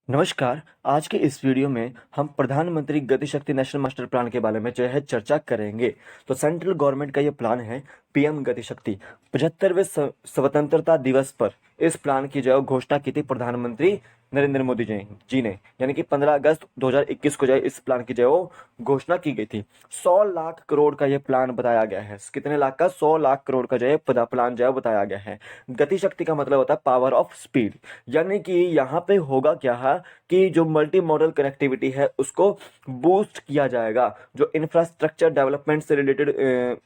नमस्कार। आज के इस वीडियो में हम प्रधानमंत्री गति शक्ति नेशनल मास्टर प्लान के बारे में जो है चर्चा करेंगे। तो सेंट्रल गवर्नमेंट का ये प्लान है पीएम गति शक्ति। 75वें स्वतंत्रता दिवस पर इस प्लान की जो है घोषणा की थी प्रधानमंत्री नरेंद्र मोदी जी ने, यानी कि 15 अगस्त 2021 को जो है इस प्लान की जो है वो घोषणा की गई थी। 100 लाख करोड़ का ये प्लान बताया गया है। कितने लाख का? 100 लाख करोड़ का जो है प्लान जो है बताया गया है। गति शक्ति का मतलब होता है पावर ऑफ स्पीड, यानी कि यहाँ पे होगा क्या है कि जो मल्टी मॉडल कनेक्टिविटी है उसको बूस्ट किया जाएगा। जो इंफ्रास्ट्रक्चर डेवलपमेंट से रिलेटेड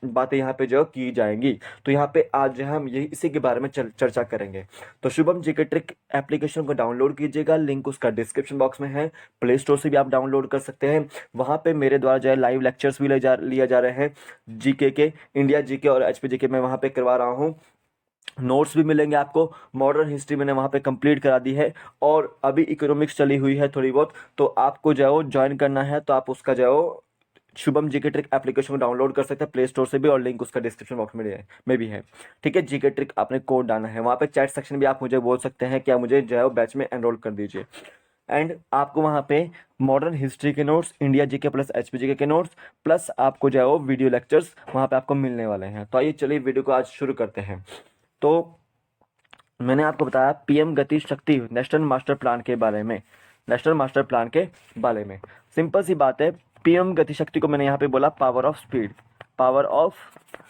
बातें यहाँ पे जो की जाएंगी। तो यहाँ पे आज हम यही इसी के बारे में चर्चा करेंगे। तो शुभम जीके ट्रिक एप्लीकेशन को डाउनलोड कीजिएगा, लिंक उसका डिस्क्रिप्शन बॉक्स में है। प्ले स्टोर से भी आप डाउनलोड कर सकते हैं। वहाँ पे मेरे द्वारा जो है लाइव लेक्चर्स भी लिया जा रहे हैं जीके के, इंडिया जीके और एचपी जीके में वहाँ पे करवा रहा हूँ। नोट्स भी मिलेंगे आपको। मॉडर्न हिस्ट्री मैंने वहाँ पे कंप्लीट करा दी है और अभी इकोनॉमिक्स चली हुई है थोड़ी बहुत। तो आपको जो है वो ज्वाइन करना है तो आप उसका जो है वो शुभम जीके ट्रिक एप्लीकेशन को डाउनलोड कर सकते हैं प्ले स्टोर से भी, और लिंक उसका डिस्क्रिप्शन बॉक्स में भी है। ठीक है, जीके ट्रिक आपने कोड डालना है। वहाँ पे चैट सेक्शन भी आप मुझे बोल सकते हैं कि आप मुझे जो है वो बैच में एनरोल कर दीजिए। एंड आपको वहाँ पे मॉडर्न हिस्ट्री के notes, India GK plus HP GK के नोट्स, प्लस आपको जो है वो वीडियो लेक्चर्स वहाँ पे आपको मिलने वाले हैं। तो आइए चलिए वीडियो को आज शुरू करते हैं। तो मैंने आपको बताया पीएम गति शक्ति नेशनल मास्टर प्लान के बारे में। सिंपल सी बात है, पीएम गति शक्ति को मैंने यहाँ पे बोला पावर ऑफ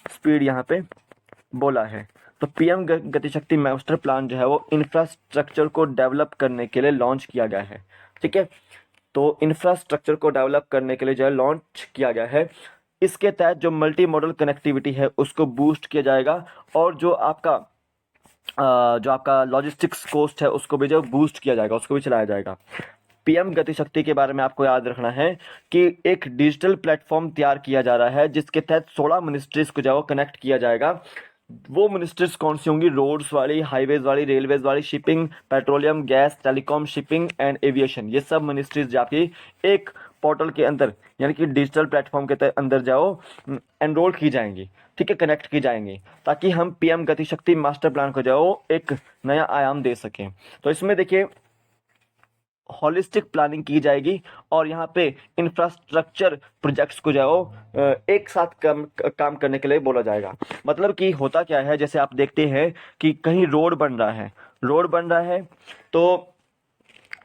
स्पीड यहाँ पे बोला है। तो पीएम गति शक्ति मास्टर प्लान जो है वो इंफ्रास्ट्रक्चर को डेवलप करने के लिए लॉन्च किया गया है। ठीक है, तो इंफ्रास्ट्रक्चर को डेवलप करने के लिए जो है लॉन्च किया गया है। इसके तहत जो मल्टी मॉडल कनेक्टिविटी है उसको बूस्ट किया जाएगा, और जो आपका लॉजिस्टिक्स कोस्ट है उसको भी जो बूस्ट किया जाएगा, उसको भी चलाया जाएगा। पीएम गति शक्ति के बारे में आपको याद रखना है कि एक डिजिटल प्लेटफॉर्म तैयार किया जा रहा है जिसके तहत 16 मिनिस्ट्रीज को जो कनेक्ट किया जाएगा। वो मिनिस्ट्रीज कौन सी होंगी? रोड्स वाली, हाईवेज वाली, रेलवेज वाली, shipping, petroleum, gas, telecom, shipping and aviation, ये सब मिनिस्ट्रीज जाके एक पोर्टल के अंदर यानी कि डिजिटल प्लेटफॉर्म के अंदर जाओ एनरोल की जाएंगी। ठीक है, कनेक्ट की जाएंगी, ताकि हम पीएम गति शक्ति मास्टर प्लान को जाओ एक नया आयाम दे सकें। तो इसमें देखिए हॉलिस्टिक प्लानिंग की जाएगी, और यहाँ पे इंफ्रास्ट्रक्चर प्रोजेक्ट्स को जाओ एक साथ काम करने के लिए बोला जाएगा। मतलब कि होता क्या है, जैसे आप देखते हैं कि कहीं रोड बन रहा है तो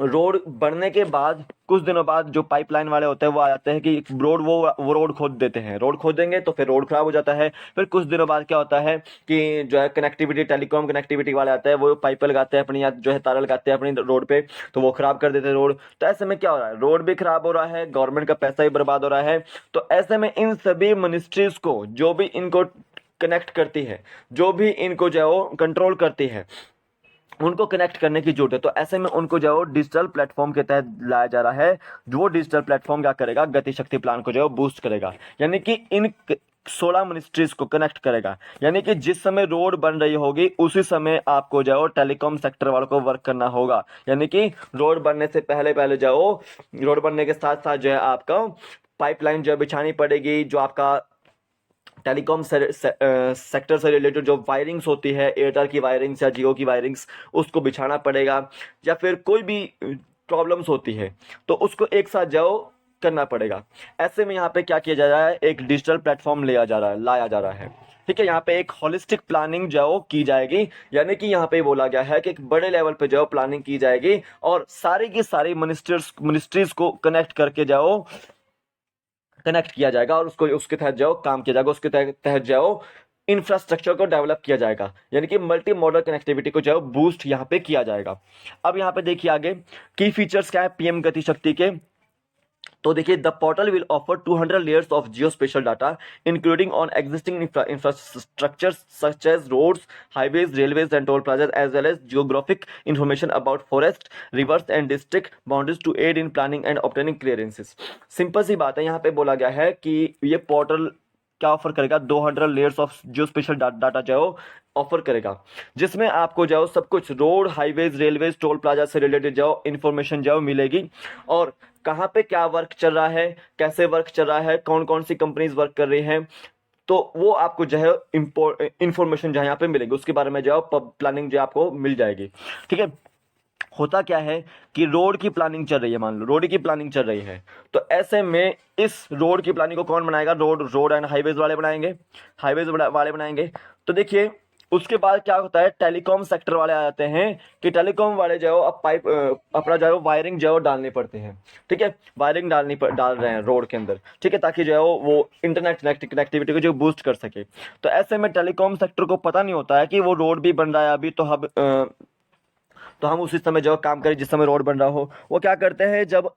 रोड बनने के बाद कुछ दिनों बाद जो पाइपलाइन वाले होते हैं वो आ जाते हैं कि वो रोड खोद देते हैं। रोड खोदेंगे तो फिर रोड खराब हो जाता है। फिर कुछ दिनों बाद क्या होता है कि जो है कनेक्टिविटी, टेलीकॉम कनेक्टिविटी वाले आते हैं, वो पाइप लगाते हैं अपनी, या जो है तार लगाते हैं अपनी रोड पे, तो वो खराब कर देते हैं रोड। तो ऐसे में क्या हो रहा है, रोड भी खराब हो रहा है, गवर्नमेंट का पैसा भी बर्बाद हो रहा है। तो ऐसे में इन सभी मिनिस्ट्रीज को जो भी इनको कनेक्ट करती है, जो भी इनको जो है वो कंट्रोल करती है, उनको कनेक्ट करने की जरूरत है। तो ऐसे में उनको जो है डिजिटल प्लेटफॉर्म के तहत लाया जा रहा है। जो डिजिटल प्लेटफॉर्म क्या करेगा, गति शक्ति प्लान को जो है बूस्ट करेगा, यानी कि इन 16 मिनिस्ट्रीज को कनेक्ट करेगा। यानी कि जिस समय रोड बन रही होगी उसी समय आपको जो है टेलीकॉम सेक्टर वालों को वर्क करना होगा। यानी कि रोड बनने से पहले पहले जाओ, रोड बनने के साथ साथ जो है आपका पाइपलाइन जो है बिछानी पड़ेगी। जो आपका टेलीकॉम सेक्टर से रिलेटेड जो वायरिंग्स होती है, एयरटेल की वायरिंग्स या जियो की वायरिंग्स, उसको बिछाना पड़ेगा। या फिर कोई भी प्रॉब्लम्स होती है तो उसको एक साथ जाओ करना पड़ेगा। ऐसे में यहाँ पे क्या किया जा रहा है, एक डिजिटल प्लेटफॉर्म लाया जा रहा है। ठीक है, यहाँ पे एक होलिस्टिक प्लानिंग जो की जाएगी, यानी कि यहाँ पे बोला गया है कि एक बड़े लेवल पे जो प्लानिंग की जाएगी और सारी की सारी मिनिस्ट्रीज को कनेक्ट किया जाएगा, और उसको उसके तहत जाओ काम किया जाएगा, उसके तहत जाओ इंफ्रास्ट्रक्चर को डेवलप किया जाएगा। यानी कि मल्टी मॉडल कनेक्टिविटी को जो बूस्ट यहाँ पे किया जाएगा। अब यहाँ पे देखिए आगे की फीचर्स क्या है पीएम गति शक्ति के। तो देखिए, the portal will offer 200 layers of geo spatial data including on existing infrastructure such as roads, highways, railways and toll plaza, as well as geographic information about forest, rivers and district boundaries to aid in planning and obtaining clearances. Simple सी बात है, यहाँ पे बोला गया है कि ये पोर्टल क्या ऑफर करेगा, 200 layers of geo spatial data जो ऑफर करेगा, जिसमें आपको जाओ सब कुछ road, highways, railways, toll plaza से रिलेटेड जाओ इन्फॉर्मेशन जाओ मिलेगी। और कहाँ पे क्या वर्क चल रहा है, कैसे वर्क चल रहा है, कौन कौन सी कंपनीज वर्क कर रही हैं, तो वो आपको जो है इंफॉर्मेशन जहाँ यहाँ पे मिलेगी, उसके बारे में जो प्लानिंग जो आपको मिल जाएगी। ठीक है, होता क्या है कि रोड की प्लानिंग चल रही है, मान लो रोड की प्लानिंग चल रही है, तो ऐसे में इस रोड की प्लानिंग को कौन बनाएगा? रोड एंड हाईवेज वाले बनाएंगे, वाले बनाएंगे। तो देखिए उसके बाद क्या होता है, टेलीकॉम सेक्टर वाले आ जाते हैं कि टेलीकॉम वाले जो है अब पाइप अपना जो है वायरिंग जो है डालने पड़ते हैं। ठीक है, वायरिंग डाल रहे हैं रोड के अंदर, ठीक है, ताकि जो है वो इंटरनेट कनेक्टिविटी को जो बूस्ट कर सके। तो ऐसे में टेलीकॉम सेक्टर को पता नहीं होता है कि वो रोड भी बन रहा है अभी, तो हम उसी समय जो काम करें जिस समय रोड बन रहा हो। वो क्या करते हैं, जब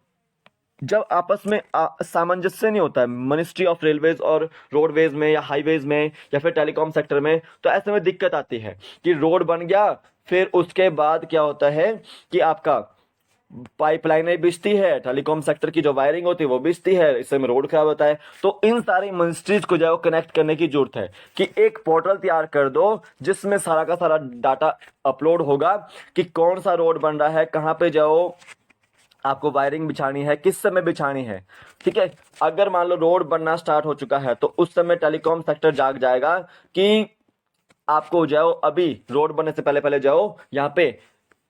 जब आपस में सामंजस्य नहीं होता है मिनिस्ट्री ऑफ रेलवेज और रोडवेज में या हाईवेज में या फिर टेलीकॉम सेक्टर में, तो ऐसे में दिक्कत आती है कि रोड बन गया, फिर उसके बाद क्या होता है कि आपका पाइपलाइनें बिछती है, टेलीकॉम सेक्टर की जो वायरिंग होती है वो बिछती है, इससे में रोड खराब होता है। तो इन सारी मिनिस्ट्रीज को जो है कनेक्ट करने की जरूरत है कि एक पोर्टल तैयार कर दो जिसमें सारा का सारा डाटा अपलोड होगा कि कौन सा रोड बन रहा है, कहाँ पे जाओ आपको वायरिंग बिछानी है, किस समय बिछानी है। ठीक है, अगर मान लो रोड बनना स्टार्ट हो चुका है तो उस समय टेलीकॉम सेक्टर जाग जाएगा कि आपको जाओ अभी रोड बनने से पहले पहले जाओ यहाँ पे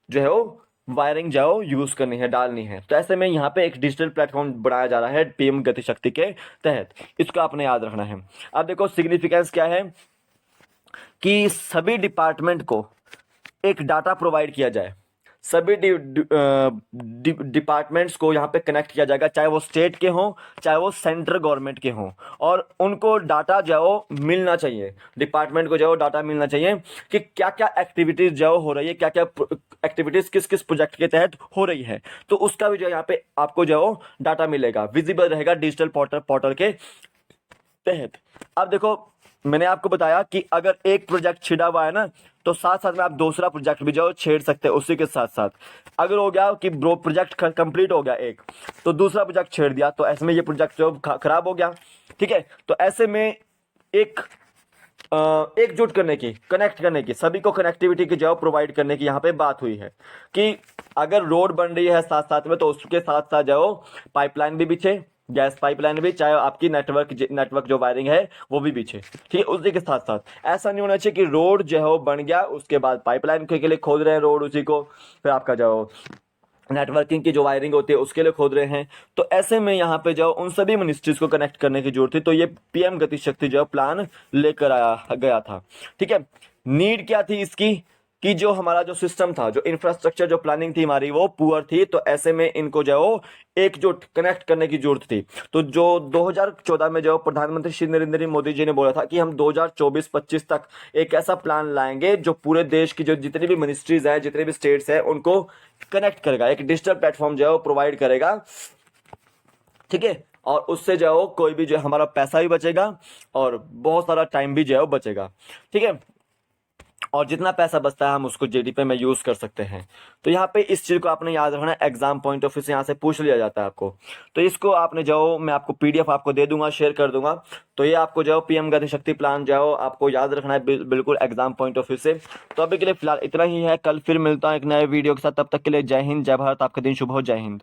जो है वो वायरिंग जाओ यूज करनी है, डालनी है। तो ऐसे में यहाँ पे एक डिजिटल प्लेटफॉर्म बनाया जा रहा है पीएम गति शक्ति के तहत, इसको आपने याद रखना है। अब देखो सिग्निफिकेंस क्या है कि सभी डिपार्टमेंट को एक डाटा प्रोवाइड किया जाए, सभी डिपार्टमेंट्स को यहाँ पे कनेक्ट किया जाएगा, चाहे वो स्टेट के हों चाहे वो सेंट्रल गवर्नमेंट के हों, और उनको डाटा जो मिलना चाहिए, डिपार्टमेंट को जो डाटा मिलना चाहिए कि क्या क्या एक्टिविटीज जो हो रही है, क्या क्या एक्टिविटीज किस किस प्रोजेक्ट के तहत हो रही है, तो उसका भी जो यहाँ पे आपको जो डाटा मिलेगा, विजिबल रहेगा डिजिटल पोर्टल के तहत। अब देखो मैंने आपको बताया कि अगर एक प्रोजेक्ट छिड़ा हुआ है ना, तो साथ साथ में आप दूसरा प्रोजेक्ट भी जो छेड़ सकते हैं उसी के साथ साथ। अगर हो गया कि ब्रो प्रोजेक्ट कंप्लीट हो गया एक, तो दूसरा प्रोजेक्ट छेड़ दिया, तो ऐसे में ये प्रोजेक्ट जो खराब हो गया। ठीक है, तो ऐसे में एक एकजुट करने की, कनेक्ट करने की, सभी को कनेक्टिविटी की जो प्रोवाइड करने की यहाँ पे बात हुई है कि अगर रोड बन रही है साथ साथ में, तो उसके साथ साथ जो पाइपलाइन भी बिछे, गैस पाइपलाइन भी, चाहे आपकी नेटवर्क जो वायरिंग है वो भी बिछे। ठीक है, उसी के साथ साथ ऐसा नहीं होना चाहिए कि रोड जो है वो बन गया उसके बाद पाइपलाइन के लिए खोद रहे हैं रोड उसी को, फिर आपका जो नेटवर्किंग की जो वायरिंग होती है उसके लिए खोद रहे हैं। तो ऐसे में यहाँ पे जो उन सभी मिनिस्ट्रीज को कनेक्ट करने की जरूरत थी, तो ये पीएम गति शक्ति जो प्लान लेकर आया गया था। ठीक है, नीड क्या थी इसकी कि जो हमारा जो सिस्टम था, जो इंफ्रास्ट्रक्चर जो प्लानिंग थी हमारी वो पुअर थी, तो ऐसे में इनको जो एकजुट कनेक्ट करने की जरूरत थी। तो जो 2014 में जो प्रधानमंत्री श्री नरेंद्र मोदी जी ने बोला था कि हम 2024-25 तक एक ऐसा प्लान लाएंगे जो पूरे देश की जो जितनी भी मिनिस्ट्रीज है, जितने भी स्टेट्स है, उनको कनेक्ट करेगा, एक डिजिटल प्लेटफॉर्म जो प्रोवाइड करेगा। ठीक है, और उससे जो कोई भी जो हमारा पैसा भी बचेगा और बहुत सारा टाइम भी जो बचेगा। ठीक है, और जितना पैसा बचता है हम उसको जीडीपी में यूज कर सकते हैं। तो यहाँ पे इस चीज को आपने याद रखना है, एग्जाम पॉइंट ऑफ व्यू से यहाँ से पूछ लिया जाता है आपको। तो इसको आपने जो मैं आपको पीडीएफ आपको दे दूंगा, शेयर कर दूंगा, तो ये आपको जो पीएम गति शक्ति प्लान जो आपको याद रखना है बिल्कुल एग्जाम पॉइंट ऑफ व्यू से। तो अभी के लिए फिलहाल इतना ही है, कल फिर मिलता हूँ एक नए वीडियो के साथ, तब तक के लिए जय हिंद, जय भारत, आपका दिन शुभ हो, जय हिंद।